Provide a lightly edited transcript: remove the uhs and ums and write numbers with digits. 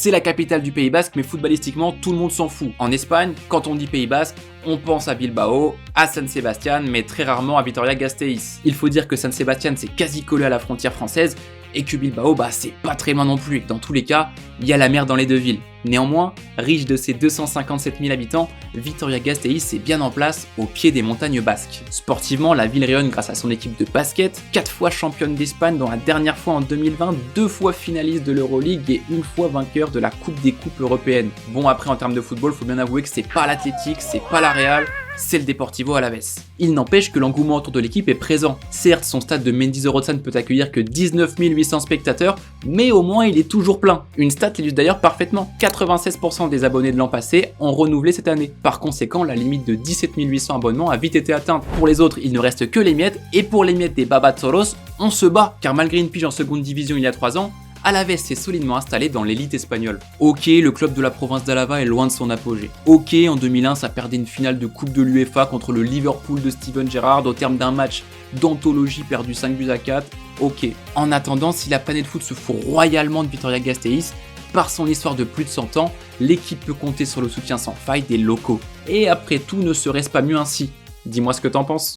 C'est la capitale du Pays Basque, mais footballistiquement, tout le monde s'en fout. En Espagne, quand on dit Pays Basque, on pense à Bilbao, à San Sebastián, mais très rarement à Vitoria-Gasteiz. Il faut dire que San Sebastián, c'est quasi collé à la frontière française, et que Bilbao, c'est pas très loin non plus. Dans tous les cas, il y a la mer dans les deux villes. Néanmoins, riche de ses 257 000 habitants, Vitoria-Gasteiz est bien en place au pied des montagnes basques. Sportivement, la ville rayonne grâce à son équipe de basket, 4 fois championne d'Espagne dont la dernière fois en 2020, 2 fois finaliste de l'Euroleague et 1 fois vainqueur de la Coupe des Coupes européennes. Bon, après en termes de football, faut bien avouer que c'est pas l'Athletic, c'est pas la Real, c'est le Deportivo Alavés. Il n'empêche que l'engouement autour de l'équipe est présent. Certes, son stade de Mendizorroza ne peut accueillir que 19 800 spectateurs, mais au moins il est toujours plein. Une stat l'illustre d'ailleurs parfaitement. 96% des abonnés de l'an passé ont renouvelé cette année. Par conséquent, la limite de 17 800 abonnements a vite été atteinte. Pour les autres, il ne reste que les miettes, et pour les miettes des Babazorros, on se bat, car malgré une pige en seconde division il y a 3 ans, Alavés s'est solidement installé dans l'élite espagnole. Ok, le club de la province d'Alava est loin de son apogée. Ok, en 2001, ça perdait une finale de coupe de l'UEFA contre le Liverpool de Steven Gerrard au terme d'un match d'anthologie perdu 5-4. Ok. En attendant, si la planète foot se fout royalement de Vitoria-Gasteiz, par son histoire de plus de 100 ans, l'équipe peut compter sur le soutien sans faille des locaux. Et après tout, ne serait-ce pas mieux ainsi? Dis-moi ce que t'en penses.